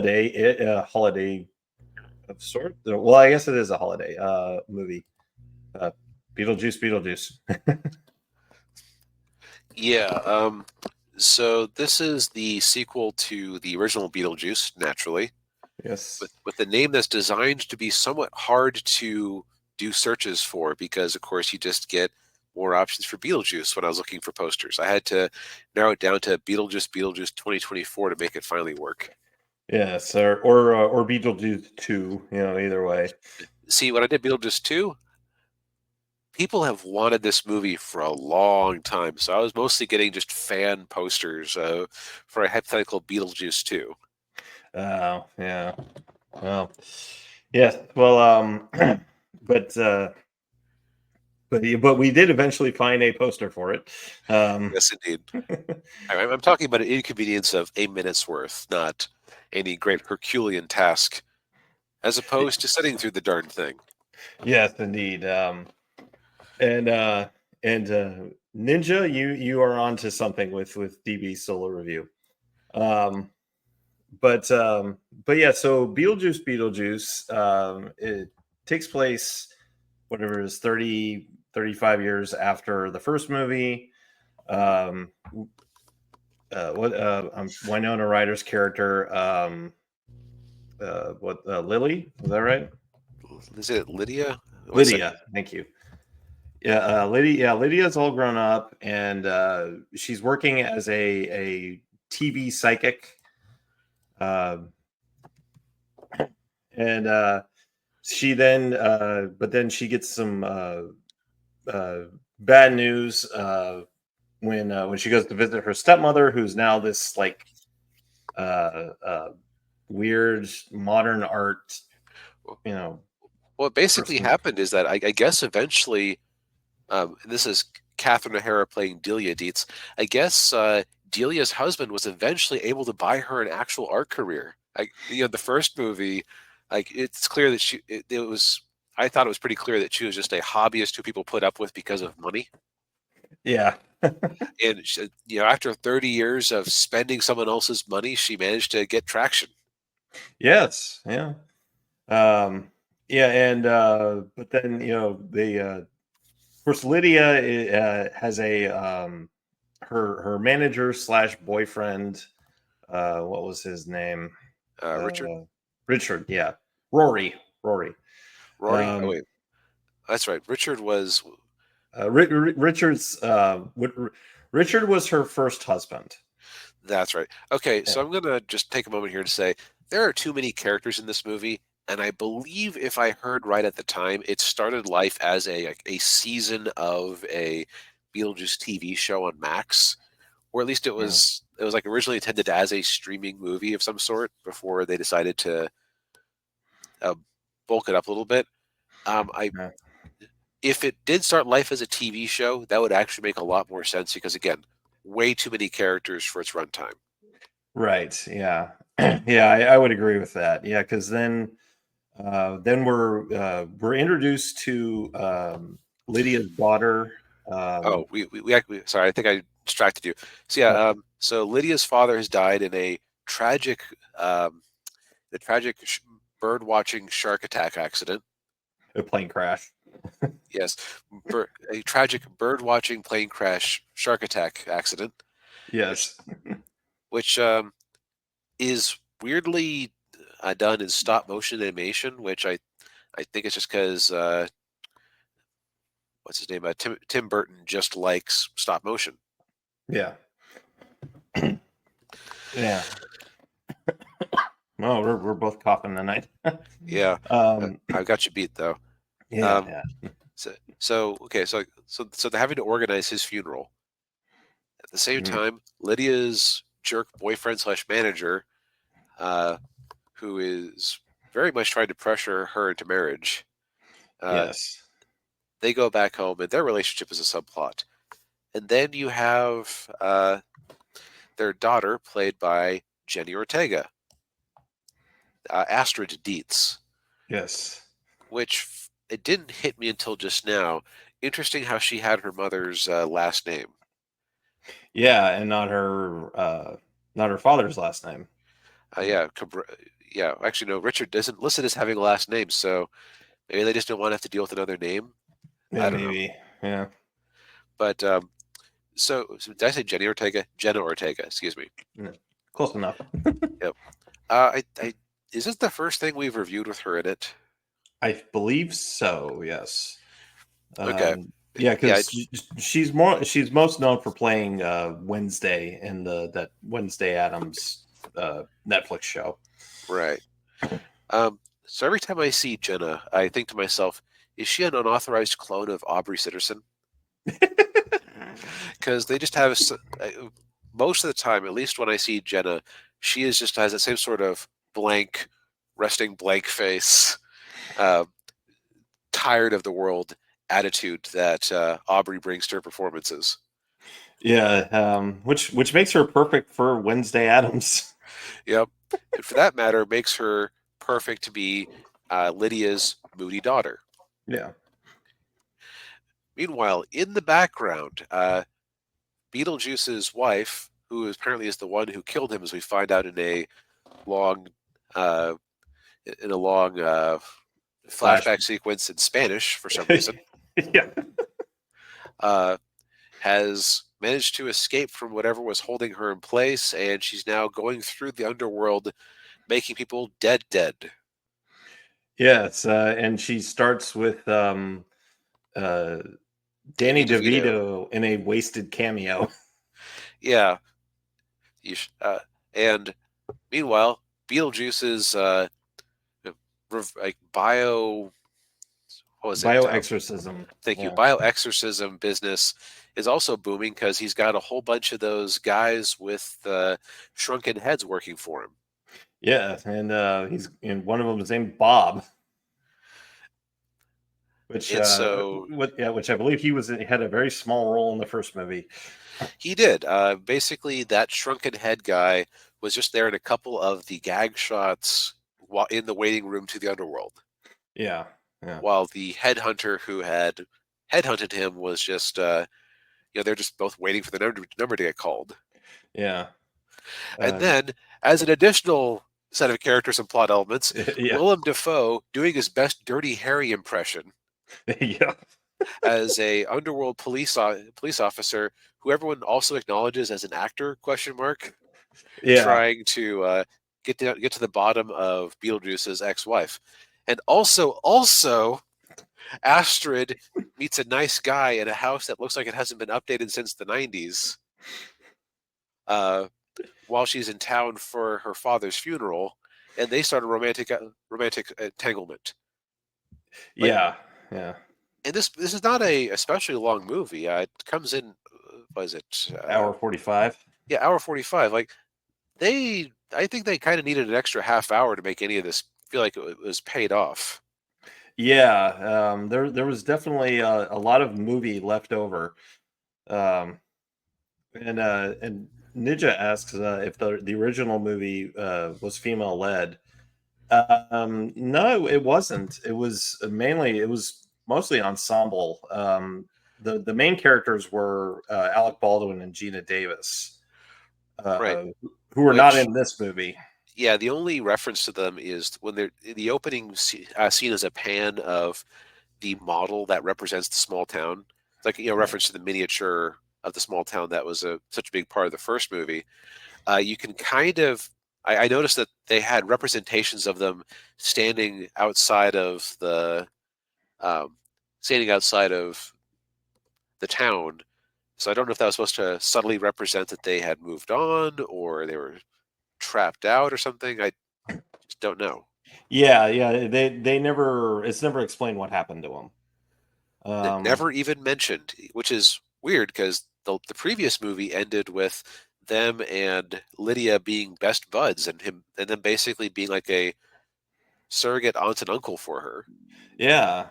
holiday of sort. Well, I guess it is a holiday movie. Uh, Beetlejuice. Yeah. So this is the sequel to the original Beetlejuice, naturally, Yes. with a name that's designed to be somewhat hard to do searches for because, of course, you just get more options for Beetlejuice when I was looking for posters. I had to narrow it down to Beetlejuice 2024 to make it finally work. Yes, or Beetlejuice 2, either way. See, when I did Beetlejuice 2, people have wanted this movie for a long time, so I was mostly getting just fan posters for a hypothetical Beetlejuice 2. Oh, yeah. Well, yes. Well, but but we did eventually find a poster for it. Yes, indeed. I'm talking about an inconvenience of a minute's worth, not any great Herculean task, as opposed to sitting through the darn thing. Yes, indeed. And Ninja, you are onto something with DB solo review. Um, but yeah, so Beetlejuice, it takes place whatever it is 35 years after the first movie. Um, Winona Ryder's character, Lily, is that right? Is it Lydia? One second. Lydia, thank you. Yeah, Lydia's all grown up, and she's working as a TV psychic. Uh, and she then, but then she gets some bad news when she goes to visit her stepmother, who's now this like weird modern art, you know, What basically person. happened is that I guess eventually, this is Catherine O'Hara playing Delia Dietz. I guess Delia's husband was eventually able to buy her an actual art career. The first movie, like it's clear that it was. I thought it was pretty clear that she was just a hobbyist who people put up with because of money. Yeah. And after 30 years of spending someone else's money, she managed to get traction. Yes. Yeah. Yeah, and but then they of course Lydia has a her manager slash boyfriend. What was his name? Richard, Richard. Yeah, Rory. Rory. Rory. Oh Um, wait, that's right. Richard was. Richard's Richard was her first husband. That's right. Okay, Yeah. so I'm gonna just take a moment here to say there are too many characters in this movie, and I believe if I heard right at the time, it started life as a season of a Beetlejuice TV show on Max, or at least Yeah. it was like originally intended as a streaming movie of some sort before they decided to uh, bulk it up a little bit. I Yeah. If it did start life as a TV show, that would actually make a lot more sense because again, way too many characters for its runtime. Right. Yeah. Yeah. I would agree with that. Yeah, because then we're introduced to Lydia's daughter. Oh, sorry, I think I distracted you. So yeah, Uh, so Lydia's father has died in a tragic, um, the tragic bird watching shark attack accident. a plane crash. Yes, a tragic bird watching plane crash shark attack accident, which Yes. which is weirdly done in stop motion animation, which I think it's just because what's his name? Tim Burton just likes stop motion. Yeah. Yeah. Oh, we're both coughing tonight. Yeah, um, I've got you beat though. yeah, Um, yeah. so they're having to organize his funeral. At the same Mm, time, Lydia's jerk boyfriend slash manager, uh, who is very much trying to pressure her into marriage, uh, yes. they go back home and their relationship is a subplot. And then you have their daughter, played by Jenny Ortega, Astrid Dietz, Yes. which it didn't hit me until just now. Interesting how she had her mother's last name. Yeah, and not her father's last name. Yeah, yeah. Actually, no. Richard isn't listed as having a last name, so maybe they just don't want to have to deal with another name. Yeah, I don't know. maybe. Yeah. But so did I say Jenny Ortega? Jenna Ortega. Excuse me. Yeah. Close enough. Yep. Is this the first thing we've reviewed with her in it? I believe so. Yes. Okay. Yeah, Yeah. because she's most known for playing Wednesday in the that Wednesday Adams Netflix show. Right. So every time I see Jenna, I think to myself, is she an unauthorized clone of Aubrey Sitterson? Because they just have most of the time, at least when I see Jenna, she is just has that same sort of blank, resting blank face, uh, tired of the world attitude that Aubrey brings to her performances. Yeah, which makes her perfect for Wednesday Adams. Yep. And for that matter, makes her perfect to be Lydia's moody daughter. Yeah. Meanwhile, in the background, Beetlejuice's wife, who apparently is the one who killed him, as we find out long, uh, in a long Flash. flashback sequence in Spanish for some reason, Yeah. has managed to escape from whatever was holding her in place, and she's now going through the underworld, making people dead. Yes, and she starts with uh, Danny Danny DeVito. DeVito in a wasted cameo. Yeah. And meanwhile, Beetlejuice's like bio, what was it? Bioexorcism. Thank you. Yeah. Bioexorcism business is also booming because he's got a whole bunch of those guys with shrunken heads working for him. Yeah, and one of them is named Bob, which And so which I believe had a very small role in the first movie. he did. Basically, that shrunken head guy was just there in a couple of the gag shots while in the waiting room to the underworld. Yeah, yeah, While the headhunter who had headhunted him was just, they're just both waiting for the number to get called. yeah, And uh, then, as an additional set of characters and plot elements, yeah, Willem Dafoe doing his best Dirty Harry impression yeah, as a underworld police officer who everyone also acknowledges as an actor question mark yeah, trying to get to the bottom of Beetlejuice's ex-wife. And also Astrid meets a nice guy in a house that looks like it hasn't been updated since the 90s uh, while she's in town for her father's funeral, and they start a romantic entanglement. Like, yeah, yeah. and this is not a especially long movie. It comes in, was it? Hour 45. Yeah, hour 45. Like I think they kind of needed an extra half hour to make any of this feel like it was paid off. Yeah, there was definitely a lot of movie left over. Um, and Ninja asks if the original movie was female led. No, it wasn't. It was mostly ensemble. The main characters were Alec Baldwin and Gina Davis, Right. who were not Which, in this movie. yeah, the only reference to them is when they're the opening scene is a pan of the model that represents the small town. It's like, Yeah, reference to the miniature of the small town that was such a big part of the first movie. You can kind of, I noticed that they had representations of them standing outside of um, standing outside of the town. So I don't know if that was supposed to subtly represent that they had moved on or they were trapped out or something. I just don't know. yeah. They never. It's never explained what happened to them. Never even mentioned, which is weird because the previous movie ended with them and Lydia being best buds and then basically being like a surrogate aunt and uncle for her. Yeah,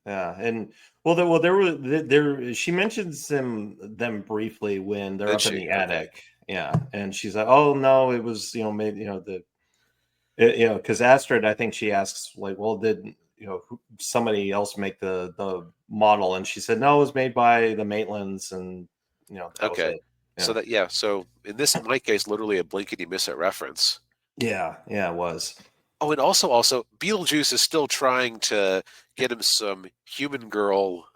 yeah, and there were there. She mentions them briefly when they're Did up in she? the Okay. attic. Yeah, and she's like, "Oh no, it was made because Astrid, I think she asks like, well, did somebody else make the model?" And she said, "No, it was made by the Maitlands, and that was Okay. it." So Yeah, so in my case, literally a blink and you miss it reference. Yeah, yeah, it was. Oh, and also, Beetlejuice is still trying to get him some human girl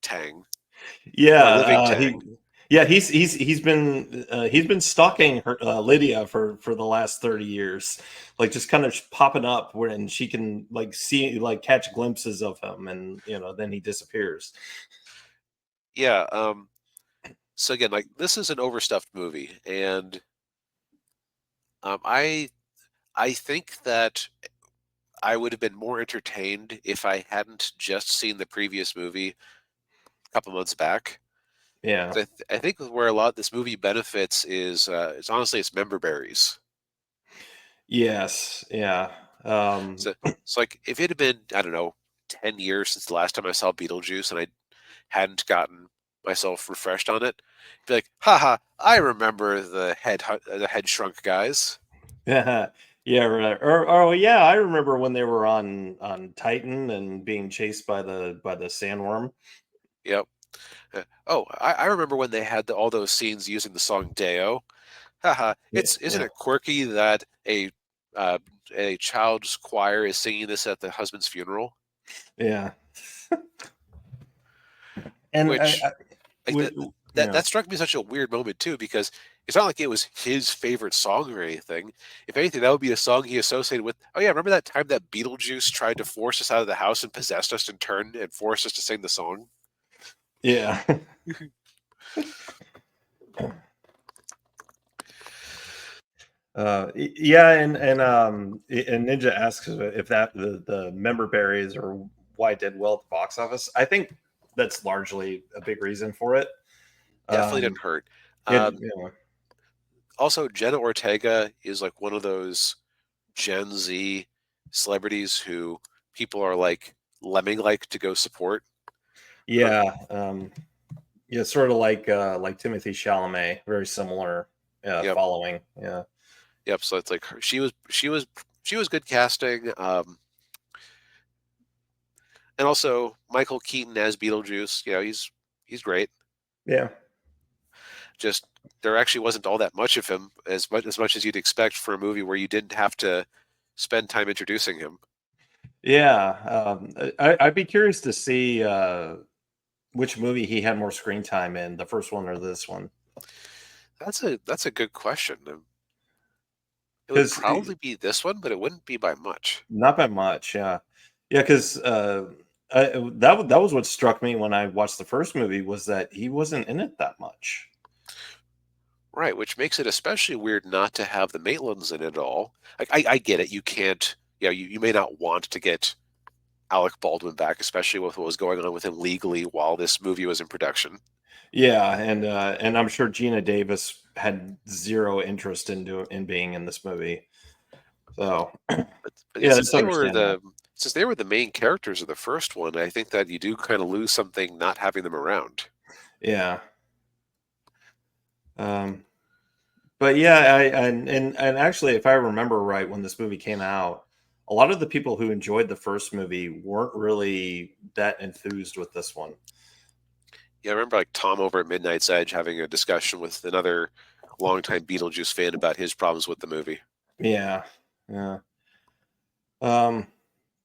tang Yeah, or living tang. he's been stalking her, Lydia for the last 30 years, like just kind of popping up when she can like see like catch glimpses of him, and then he disappears. Yeah. So again, like this is an overstuffed movie, and I think that I would have been more entertained if I hadn't just seen the previous movie a couple months back. Yeah. 'Cause I think where a lot of this movie benefits is it's honestly its member berries. Yes. Yeah. Um, So like if it had been, I don't know, 10 years since the last time I saw Beetlejuice and I hadn't gotten myself refreshed on it, I'd be like, haha, I remember the head shrunk guys. yeah. Yeah. Right. Or oh yeah, I remember when they were on Titan and being chased by the sandworm. Yep. Oh, I remember when they had all those scenes using the song Deo. Haha, Yeah. isn't Yeah. it quirky that uh, a child's choir is singing this at the husband's funeral? Yeah. And Which like we, yeah. that struck me as such a weird moment too, because it's not like it was his favorite song or anything. If anything, that would be a song he associated with. Oh yeah, remember that time that Beetlejuice tried to force us out of the house and possessed us in turn and forced us to sing the song? Yeah. Yeah, and Ninja asks if that the member berries or why it did well at the box office. I think that's largely a big reason for it. Definitely Um, didn't hurt. it Um, Also, Jenna Ortega is like one of those Gen Z celebrities who people are like lemming like to go support. Um, yeah, yeah, sort of like Timothy Chalamet, very similar yep, following. Yeah, yep. So it's like she was good casting. And also Michael Keaton as Beetlejuice. You know, he's great. yeah, Just there actually wasn't all that much of him, as much as you'd expect for a movie where you didn't have to spend time introducing him. yeah. I'd be curious to see which movie he had more screen time in, the first one or this one, That's a good question. It would because probably be this one, but it wouldn't be by much. not by much, yeah. Yeah, because that was what struck me when I watched the first movie, was that he wasn't in it that much. Right, which makes it especially weird not to have the Maitlands in it at all. Like, I get it. You can't, you may not want to get Alec Baldwin back, especially with what was going on with him legally while this movie was in production. Yeah, and I'm sure Gina Davis had zero interest in being in this movie. So But yeah, yeah, it's understandable. since they were the main characters of the first one, I think that you do kind of lose something not having them around. Yeah. Um, but yeah, and actually, if I remember right, when this movie came out, a lot of the people who enjoyed the first movie weren't really that enthused with this one. Yeah, I remember like Tom over at Midnight's Edge having a discussion with another longtime Beetlejuice fan about his problems with the movie. Yeah, yeah. Um,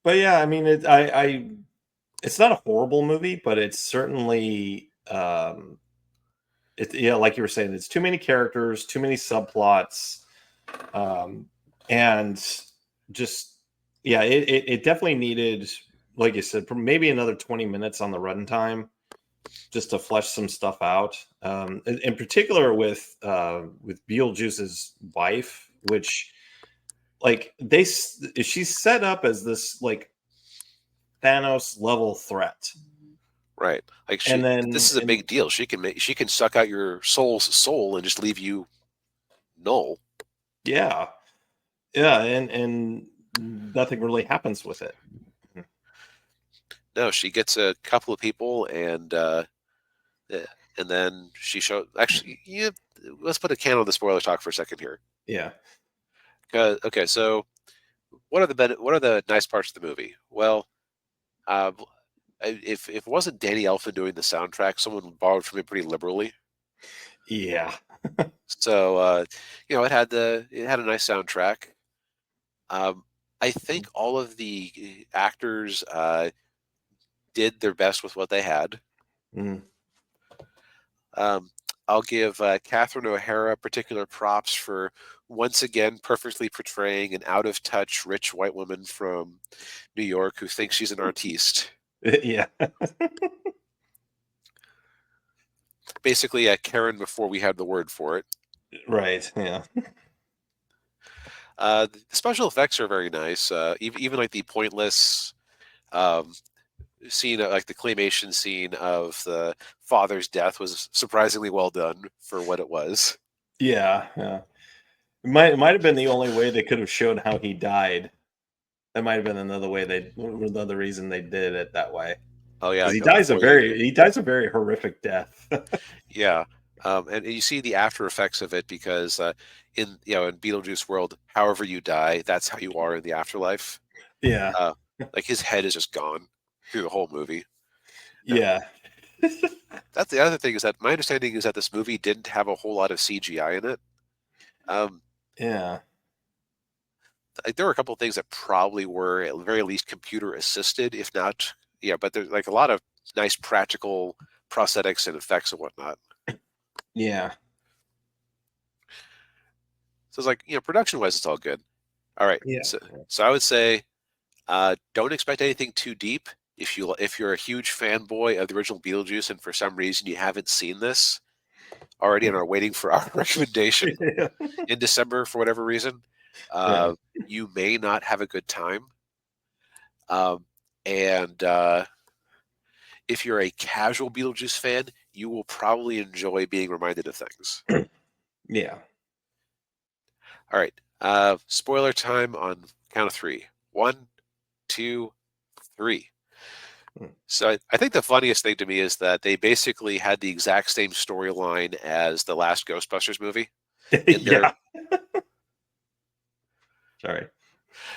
but yeah, I mean, it's not a horrible movie, but it's certainly, yeah, like you were saying, it's too many characters, too many subplots, um, and just yeah, it definitely needed, like you said, maybe another 20 minutes on the runtime just to flesh some stuff out. In particular with Beetlejuice's wife, which like she's set up as this like Thanos level threat, Right. Like and this then is a big deal. She can suck out your soul's soul and just leave you null. yeah, yeah, and nothing really happens with it. No, she gets a couple of people eh, and then she shows actually yeah, let's put a can on the spoiler talk for a second here. Yeah, Okay, so what are the nice parts of the movie? Well, uh, if it wasn't Danny Elfman doing the soundtrack, someone borrowed from it pretty liberally. yeah, So it had a nice soundtrack. I think all of the actors did their best with what they had. Mm. Um, I'll give Catherine O'Hara particular props for once again perfectly portraying an out of touch rich white woman from New York who thinks she's an artiste. Yeah. Basically, a Karen before we had the word for it. Right. Yeah. The special effects are very nice. Even like the pointless um, scene, like the claymation scene of the father's death, was surprisingly well done for what it was. Yeah. Yeah. It might have been the only way they could have shown how he died. That might have been another reason they did it that way. Oh yeah, Because like the poisoning. he dies a very horrific death. Yeah, and you see the after effects of it because in Beetlejuice world, however you die, that's how you are in the afterlife. Yeah. Uh, like his head is just gone through the whole movie. Now, Yeah. that's the other thing is that my understanding is that this movie didn't have a whole lot of CGI in it. Um, Yeah. like there were a couple of things that probably were at the very least computer assisted, if not, yeah. But there's like a lot of nice practical prosthetics and effects and whatnot. Yeah. So it's like production wise, it's all good. All right, Yeah. so I would say don't expect anything too deep. If you're a huge fanboy of the original Beetlejuice and for some reason you haven't seen this already and are waiting for our recommendation Yeah. in December for whatever reason, Yeah. uh, you may not have a good time. Um, and if you're a casual Beetlejuice fan, you will probably enjoy being reminded of things. Yeah. All right, spoiler time on count of three. One, two, three. Mm. So I think the funniest thing to me is that they basically had the exact same storyline as the last Ghostbusters movie, and they're Yeah. Sorry.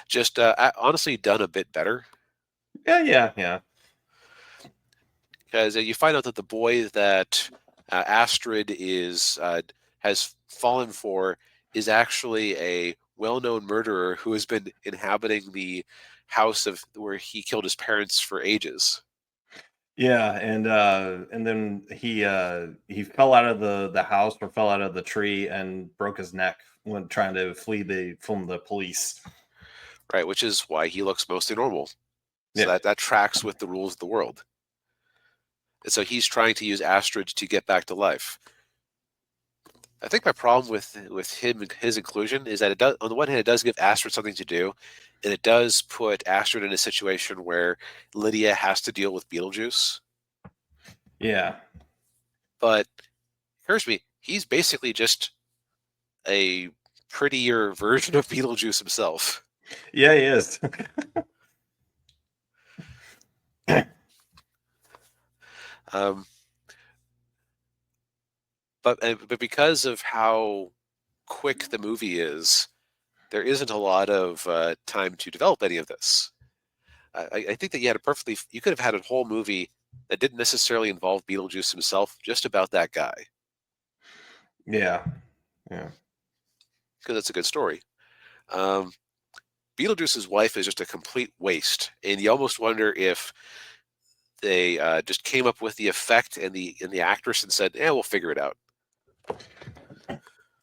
just honestly done a bit better. Yeah. Yeah. Yeah. Because you find out that the boy that Astrid has fallen for is actually a well-known murderer who has been inhabiting the house of where he killed his parents for ages. Yeah, and then he fell out of the house or fell out of the tree and broke his neck when trying to flee from the police. Right, which is why he looks mostly normal. So Yeah. that tracks with the rules of the world. And so he's trying to use Astrid to get back to life. I think my problem with him his inclusion is that it does, on the one hand, it does give Astrid something to do, and it does put Astrid in a situation where Lydia has to deal with Beetlejuice. Yeah. But here's me, he's basically just a prettier version of Beetlejuice himself. Yeah, he is. Um, but because of how quick the movie is, there isn't a lot of time to develop any of this. I think that you could have had a whole movie that didn't necessarily involve Beetlejuice himself, just about that guy, Yeah. Yeah. because it's a good story. Um, Beetlejuice's wife is just a complete waste, and you almost wonder if they just came up with the effect and the actress and said, "Yeah, we'll figure it out."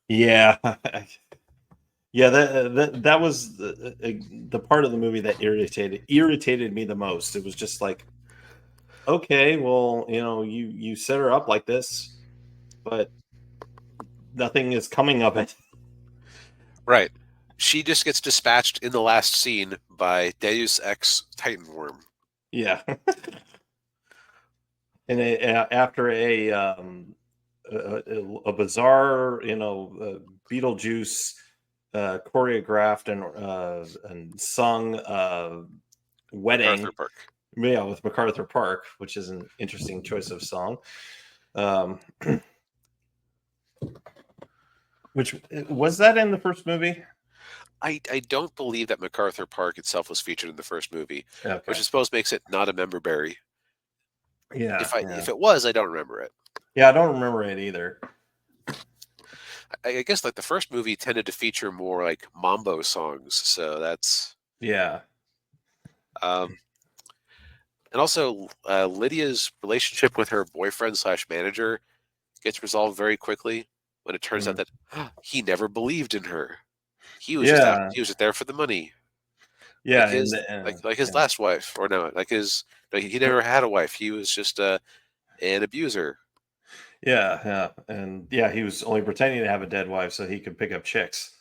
Yeah. Yeah, that was the part of the movie that irritated me the most. It was just like, okay, well, you set her up like this, but nothing is coming of it. Right. She just gets dispatched in the last scene by Deus Ex Titan Worm. Yeah. And after a bizarre, Beetlejuice choreographed and sung MacArthur wedding, Park. yeah, with MacArthur Park, which is an interesting choice of song. Um, which was that in the first movie? I don't believe that MacArthur Park itself was featured in the first movie, which Okay. I suppose makes it not a member berry. Yeah, yeah, If it was, I don't remember it. yeah. I don't remember it either. I guess like the first movie tended to feature more like mambo songs, so that's Yeah. um, and also Lydia's relationship with her boyfriend slash manager gets resolved very quickly when it turns out Mm. that he never believed in her. Yeah. He was just there for the money, Yeah. And like his yeah. last wife, or no, like his no, he never had a wife. He was just an abuser. Yeah. Yeah. And yeah, he was only pretending to have a dead wife so he could pick up chicks.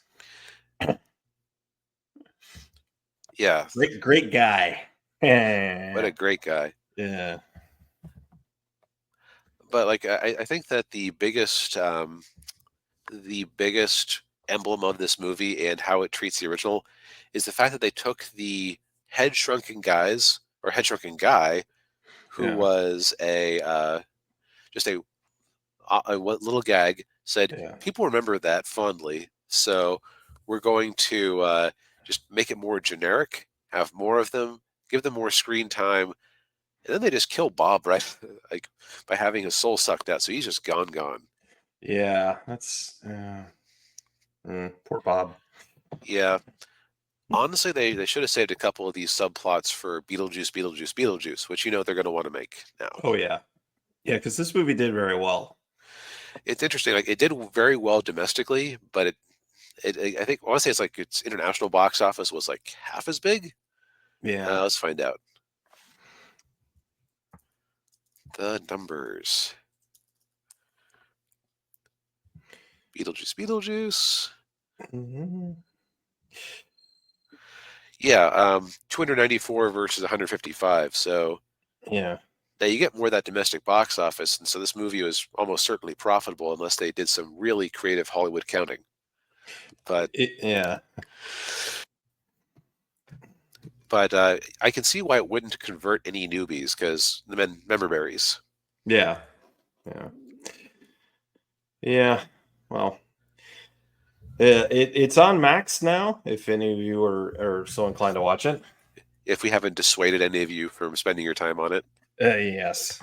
Yeah, Great guy. what a Yeah. great guy. Yeah. But like I think that the biggest emblem of this movie and how it treats the original is the fact that they took the head shrunken guys or head shrunken guy who Yeah. was a just a little gag, said Yeah. people remember that fondly, so we're going to just make it more generic, have more of them, give them more screen time, and then they just kill Bob right like by having his soul sucked out, so he's just gone. Yeah. That's poor Bob. Yeah, honestly, they should have saved a couple of these subplots for Beetlejuice, which they're going to want to make now. Oh yeah. Yeah, because this movie did very well. It's interesting. Like it did very well domestically, but I think I want to say it's like its international box office was like half as big. Yeah. Let's find out the numbers. Beetlejuice. Mhm. Yeah, 294 versus 155. So Yeah. now you get more of that domestic box office, and so this movie was almost certainly profitable unless they did some really creative Hollywood counting. But Yeah. I can see why it wouldn't convert any newbies because the member berries. Yeah. Yeah. Yeah. Well, it's on Max now. If any of you are so inclined to watch it. If we haven't dissuaded any of you from spending your time on it, Yes.